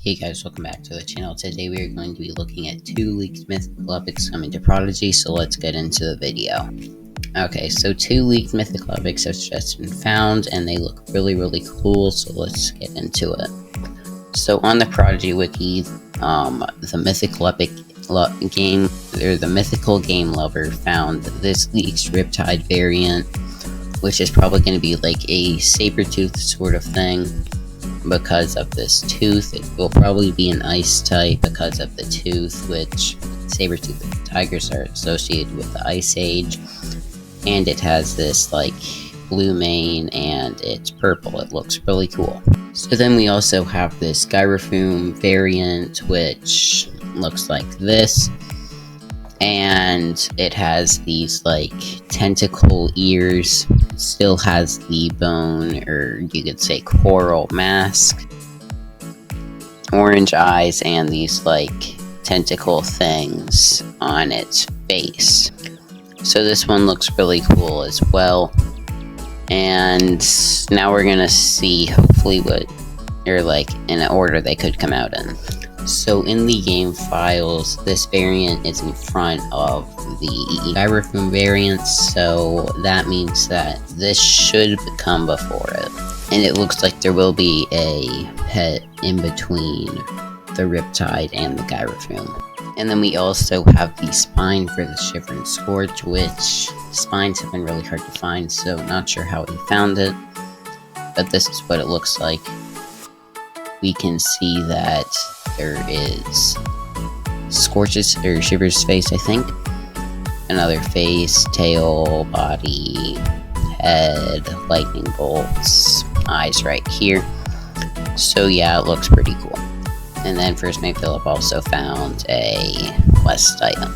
Hey guys, welcome back to the channel. Today we are going to be looking at 2 leaked mythical epics coming to Prodigy, so let's get into the video. Okay, so 2 leaked mythical epics have just been found, and they look really cool, so let's get into it. So on the Prodigy wiki, the mythical epic game, or the mythical game lover found this leaked Riptide variant, which is probably going to be like a saber-tooth sort of thing. Because of this tooth, it will probably be an ice type because of the tooth, which saber-toothed tigers are associated with the Ice Age. And it has this like blue mane and it's purple. It looks really cool. So then we also have this Gyrophroom variant, which looks like this. And it has these like tentacle ears, still has the bone, or you could say coral mask, orange eyes, and these like tentacle things on its face. So this one looks really cool as well. And now we're gonna see hopefully what, or like in an order they could come out in. So in the game files, this variant is in front of the Gyrophroom variant, so that means that this should come before it. And it looks like there will be a pet in between the Riptide and the Gyrophroom. And then we also have the spine for the Shiver and Scorch, which spines have been really hard to find, so not sure how he found it. But this is what it looks like. We can see that there is Scorch's or Shiver's face, I think. Another face, tail, body, head, lightning bolts, eyes right here. So yeah, it looks pretty cool. And then First Mate Philip also found a quest item.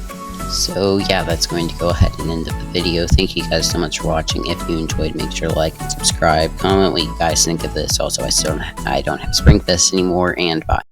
So yeah, that's going to go ahead and end up the video. Thank you guys so much for watching. If you enjoyed, make sure to like and subscribe. Comment what you guys think of this. Also, I don't have Spring Fest anymore, and bye.